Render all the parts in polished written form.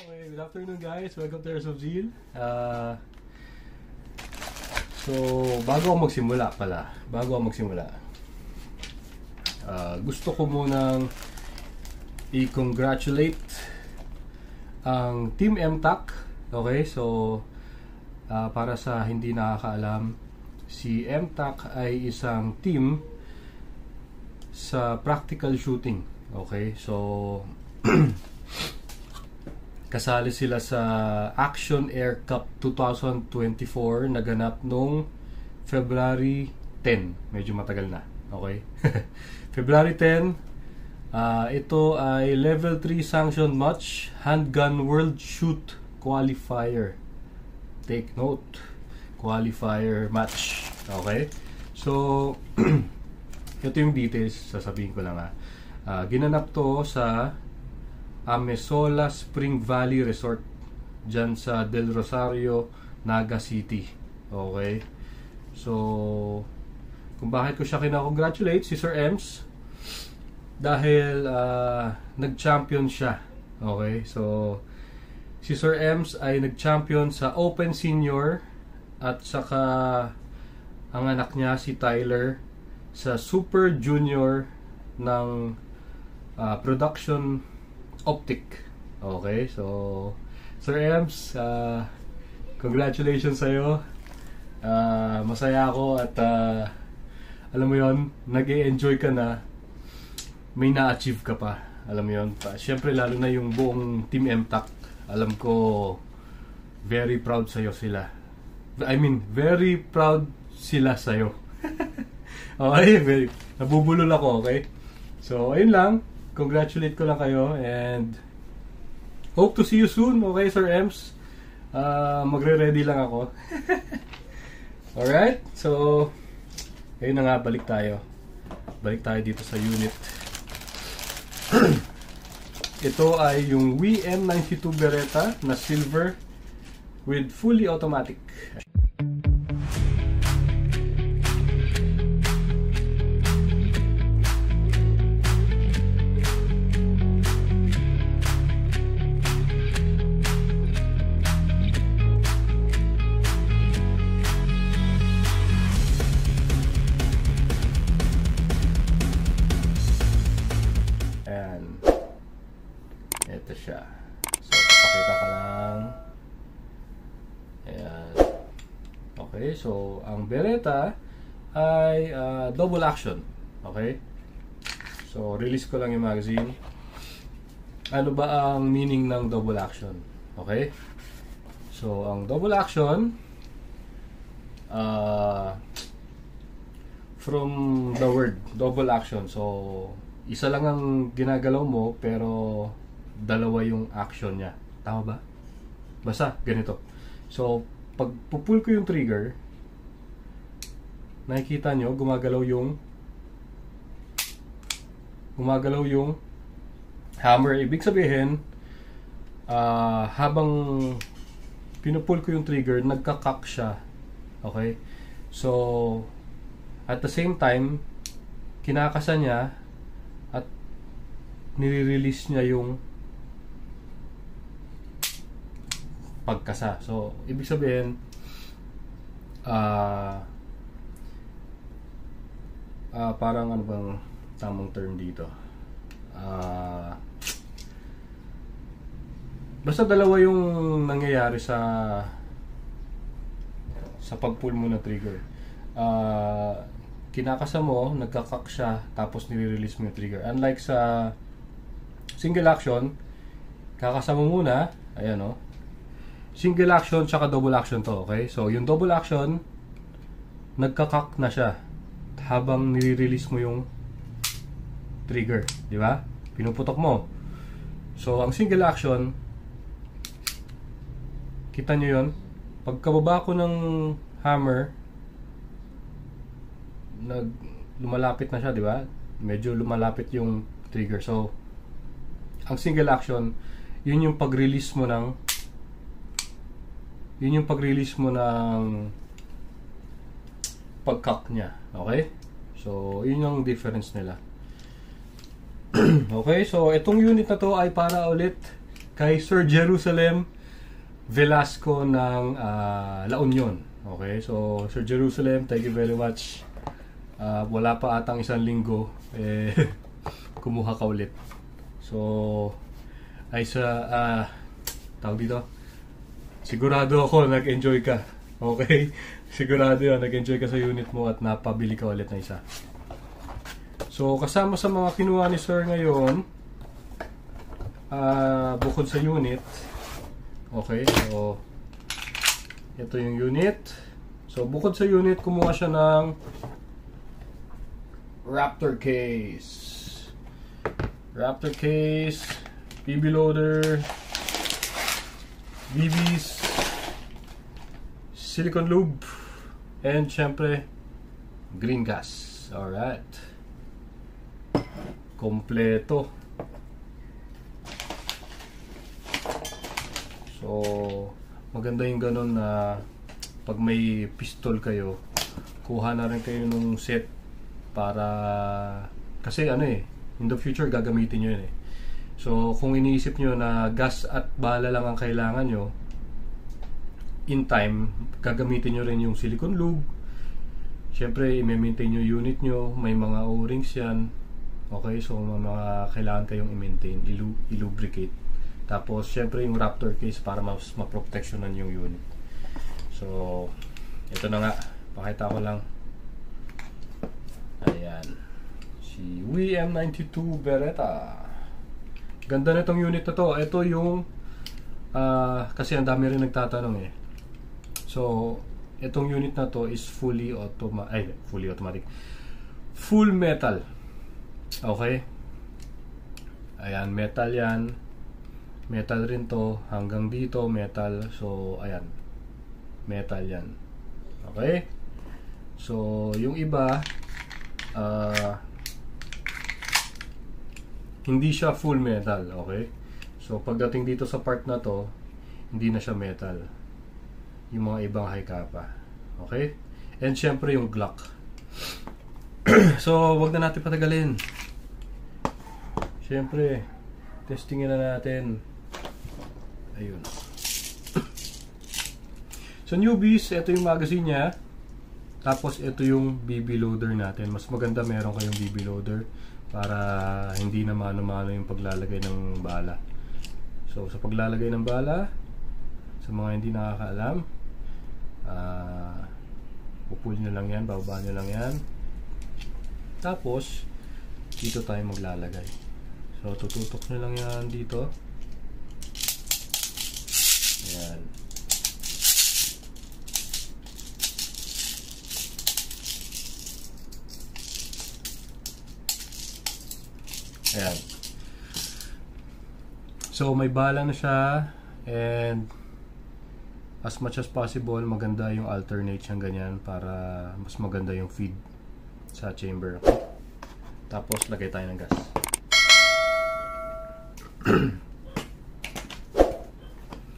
Okay, good afternoon guys. Welcome to Airs of Zeal. So, bago ako magsimula, gusto ko munang i-congratulate ang Team MTAC. Okay, so para sa hindi nakakaalam, si MTAC ay isang team sa practical shooting. Okay, so kasali sila sa Action Air Cup 2024 naganap nung February 10. Medyo matagal na. Okay? February 10. Ito ay level 3 sanctioned match, Handgun World Shoot Qualifier. Take note. Qualifier match. Okay? So, ito yung details. Sasabihin ko lang ginanap to sa Amesola Spring Valley Resort dyan sa Del Rosario, Naga City. Okay? So, kung bakit ko siya kinakongratulate, si Sir Ems, dahil nag-champion siya. Okay? So, si Sir Ems ay nag-champion sa Open Senior at saka ang anak niya, si Tyler, sa Super Junior ng Production Optic. Okay, so Sir Ems, congratulations sa'yo. Masaya ako at alam mo yon, nag-e-enjoy ka na, may na-achieve ka pa. Alam mo yon, syempre lalo na yung buong Team MTAC. Alam ko very proud sa'yo sila. Very proud sila sa'yo. Okay, nabubulol ako. Okay, so ayun lang. Congratulate ko lang kayo and hope to see you soon. Okay, Sir Ems? Magre-ready lang ako. Alright, so ayun na nga, balik tayo dito sa unit. Ito ay yung WM92 Beretta na silver with fully automatic. Ito siya. So, pakita ka lang. Ayan. Okay, so ang Beretta ay double action. Okay? So, release ko lang yung magazine. Ano ba ang meaning ng double action? Okay? So, ang double action from the word double action. So, isa lang ang ginagalaw mo pero dalawa yung action niya. Tama ba? Basta, ganito. So, pag pupull ko yung trigger, nakikita nyo, gumagalaw yung hammer. Ibig sabihin, habang pinupull ko yung trigger, nagka-cock siya. Okay? So, at the same time, kinakasa niya at nire-release niya yung pagkasa. So, ibig sabihin, parang ano bang tamang term dito? Basta dalawa yung nangyayari sa pag-pull mo ng trigger. Kinakasa mo, nagkakak siya, tapos nire-release mo yung trigger. Unlike sa single action, kakasa mo muna, ayan o. Single action tsaka double action to, okay? So, yung double action, nagkakak na siya habang nire-release mo yung trigger, di ba? Pinuputok mo. So, ang single action, kita nyo yun? Pagkababa ko ng hammer, lumalapit na siya, di ba? Medyo lumalapit yung trigger. So, ang single action, yun yung pag-release mo ng pag-cock niya. Okay? So, yun yung difference nila. Okay, so itong unit na to ay para ulit kay Sir Jerusalem Velasco ng La Union. Okay, so Sir Jerusalem, thank you very much. Wala pa atang isang linggo, kumuha ka ulit. So, ay tawag dito, sigurado ako nag-enjoy ka. Okay? Sigurado yan, nag-enjoy ka sa unit mo at napabili ka ulit na isa. So, kasama sa mga kinuha ni Sir ngayon, bukod sa unit, okay, so ito yung unit. So, bukod sa unit, kumuha siya ng Raptor case. Raptor case, BB loader, BBs, silicone lube, and syempre green gas. Alright, kompleto. So maganda yung ganun na pag may pistol kayo, kuha na rin kayo nung set para, kasi in the future gagamitin nyo yun eh. So kung iniisip nyo na gas at bala lang ang kailangan nyo, in time gagamitin nyo rin yung silicone lube. Syempre i-maintain nyo unit nyo, may mga o-rings yan. Okay, so mga kailangan kayong i-maintain, i-lubricate. Tapos syempre yung Raptor case para mas ma-protectionan yung unit. So ito na nga, pakita ko lang. Ayan, si WM92 Beretta. Ganda na itong unit na to. Ito yung kasi ang dami rin nagtatanong eh. So itong unit na to is fully automatic, full metal. Okay, ayan, metal yan, metal rin to, hanggang dito metal. So ayan, metal yan. Okay, so yung iba hindi siya full metal. Okay, so pagdating dito sa part na to, hindi na siya metal, yung mga ibang high kappa. Okay, and syempre yung Glock. So wag na natin patagalin, syempre testingin na natin. Ayun. So newbies, ito yung magazine niya. Tapos ito yung BB loader natin. Mas maganda meron kayong BB loader para hindi na mano-mano yung paglalagay ng bala. So sa paglalagay ng bala, sa mga hindi nakakaalam, pupul nyo lang yan, bababa nyo lang yan. Tapos dito tayo maglalagay. So tututok nyo lang yan dito. Ayan. Ayan. So may bala na siya, and as much as possible maganda yung alternate siyang ganyan para mas maganda yung feed sa chamber. Tapos lagay tayo ng gas.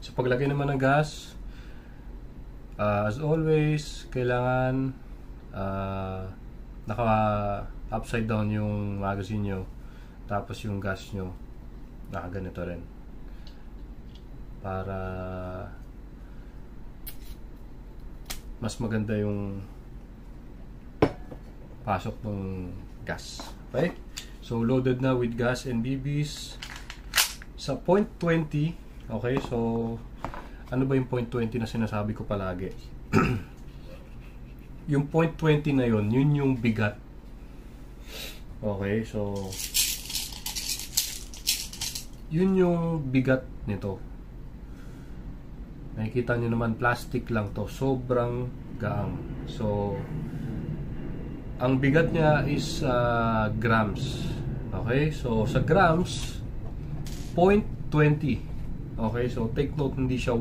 So paglagay naman ng gas, as always kailangan naka upside down yung magazine nyo. Tapos yung gas nyo nakaganito rin para mas maganda yung pasok ng gas. Okay, so loaded na with gas and BBs sa 0.20. Okay, so ano ba yung 0.20 na sinasabi ko palagi? Yung 0.20 na yun yung bigat. Okay, so yun yung bigat nito. Nakikita nyo naman, plastic lang to, sobrang gaang. So ang bigat niya is grams. Okay, so sa grams 0.20. Okay, so take note, hindi siya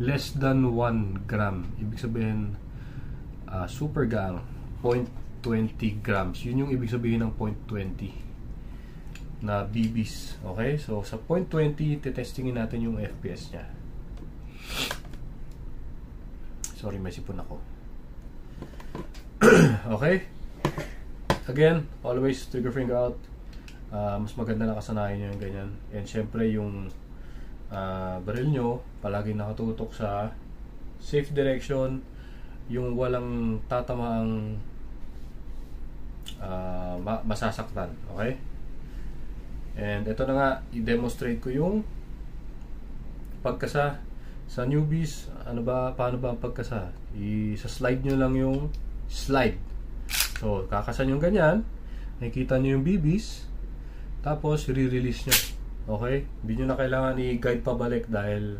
less than 1 gram. Ibig sabihin super gaang, 0.20 grams. Yun yung ibig sabihin ng 0.20 na BBs. Okay, so sa 0.20 tetestingin natin yung FPS nya. Sorry, may sipon ako. Okay, again, always trigger finger out. Mas maganda na kasanayan nyo yung ganyan. And syempre yung baril nyo, palagi nakatutok sa safe direction, yung walang tatamaang masasaktan. Okay? And ito na nga, i-demonstrate ko yung pagkasa sa newbies. Paano ba ang pagkasa? Isa-slide nyo lang yung slide. So, kakasan yung ganyan, nakikita nyo yung BBs, tapos re-release nyo. Okay? Hindi nyo na kailangan i-guide pabalik dahil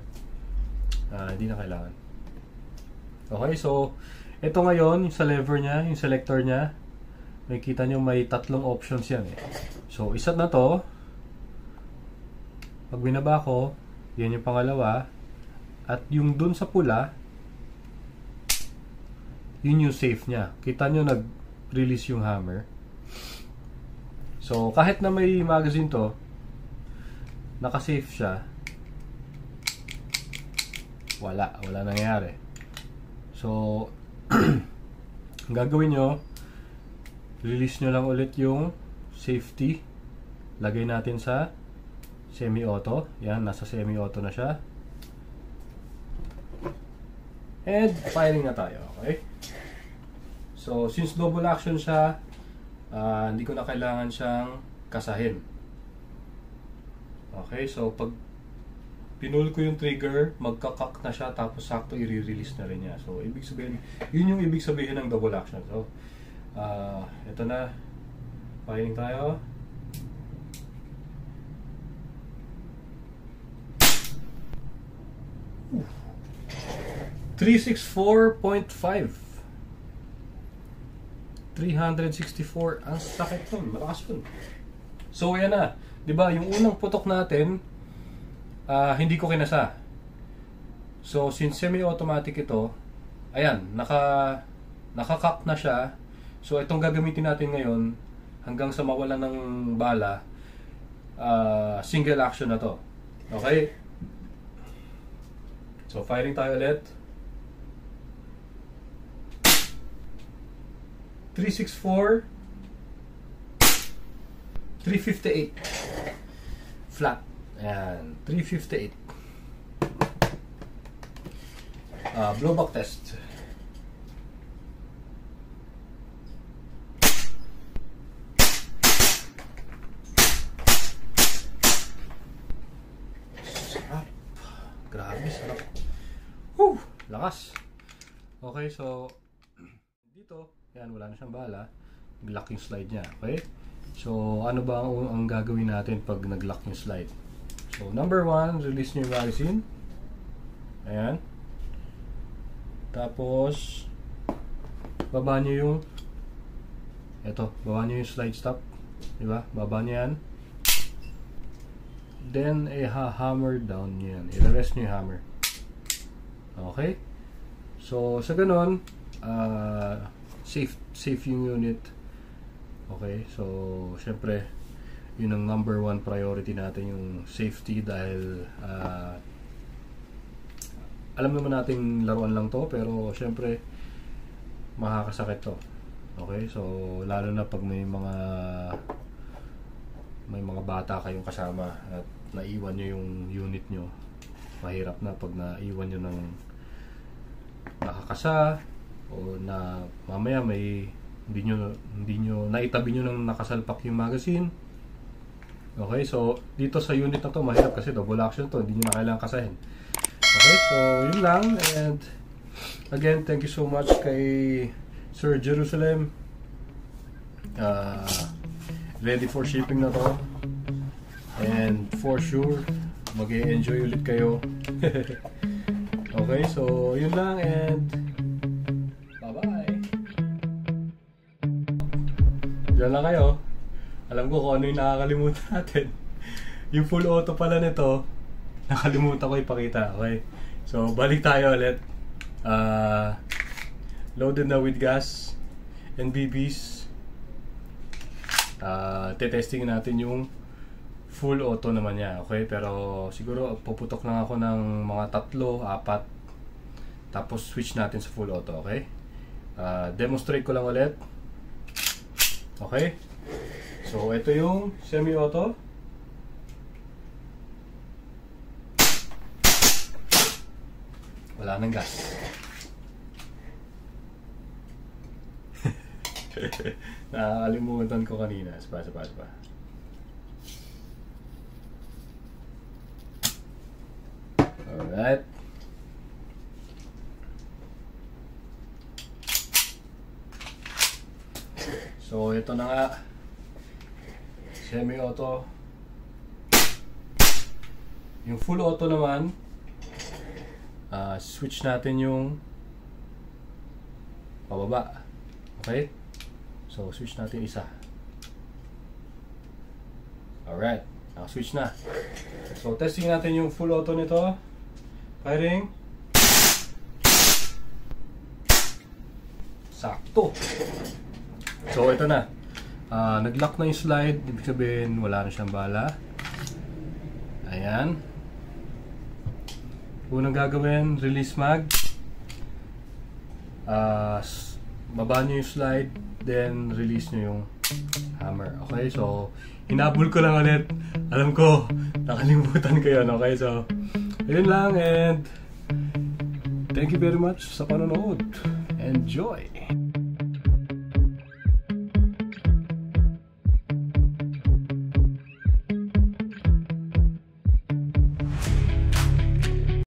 hindi na kailangan. Okay, so ito ngayon, yung sa lever nya, yung selector nya, makikita nyo may tatlong options yan eh. So, isa na to. Pag binaba ko, yan yung pangalawa. At yung dun sa pula, yun yung safe nya. Kita nyo nag-release yung hammer. So, kahit na may magazine to, naka-safe siya, wala nangyayari. So, ang gagawin nyo, release nyo lang ulit yung safety. Lagay natin sa semi-auto. Yan, nasa semi-auto na siya. And firing na tayo. Okay? So, since double action siya, hindi ko na kailangan siyang kasahin. Okay, so pag pinul ko yung trigger, magkakak na siya, tapos sakto i-release na rin niya. So, ibig sabihin, yun yung ibig sabihin ng double action. So, ito na. Firing tayo. Ooh. 364.5. 364. Ang sakit nun. Malakas yun. So, yan na. Diba, yung unang putok natin, hindi ko kinasa. So, since semi-automatic ito, ayan, naka-cock na siya. So, itong gagamitin natin ngayon, hanggang sa mawala ng bala, single action na to. Okay? So, firing tayo ulit. 364, 358 flat. Ayan, 358. Blowback test. Sarap. Grabe, sarap. Lakas. Okay, so dito, yan, wala na siyang bala. Nag-lock yung slide niya. Okay? So, ano ba ang gagawin natin pag nag-lock yung slide? So, number 1, release nyo yung magazine. Ayan. Tapos, baba nyo yung baba nyo yung slide stop. Diba? Baba nyo yan. Then, hammer down nyo yan. I-rest nyo yung hammer. Okay? So, sa ganon, safe yung unit. Okay, so syempre yun ang number 1 priority natin, yung safety, dahil alam naman nating laruan lang to, pero syempre makakasakit to. Okay, so lalo na pag may mga bata kayong kasama at naiwan nyo yung unit nyo, mahirap na pag naiwan nyo ng nakakasa, o na mamaya may hindi nyo naitabi nyo nang nakasalpak yung magazine. Okay, so dito sa unit na to mahirap kasi double action to, hindi nyo na kailangan kasahin. Okay, so yun lang. And again, thank you so much kay Sir Jerusalem. Ready for shipping na to, and for sure mag-e-enjoy ulit kayo. Okay, so yun lang, and diyan lang kayo. Alam ko kung ano yung nakakalimutan natin. Yung full auto pala nito, nakalimutan ko ipakita. Okay? So, balik tayo ulit. Loaded na with gas and BBs. Tetesting natin yung full auto naman niya. Okay? Pero siguro puputok lang ako ng mga 3, 4. Tapos switch natin sa full auto. Okay? Demonstrate ko lang ulit. Okay? So, ito yung semi-auto. Wala nang gas. Nakakalimutan ko kanina. Sapa. Alright. So, ito na nga. Semi-auto. Yung full auto naman, switch natin yung pababa. Okay? So, switch natin isa. Alright. Switch na. So, testing natin yung full auto nito. Firing. Sakto. So, ito na. Nag-lock na yung slide. Ibig sabihin, wala na siyang bala. Ayan. Unang gagawin, release mag. Baba nyo yung slide, then release nyo yung hammer. Okay, so hinabol ko lang ulit. Alam ko, nakalimutan ko yun. Okay, so yun lang, and thank you very much sa panonood. Enjoy!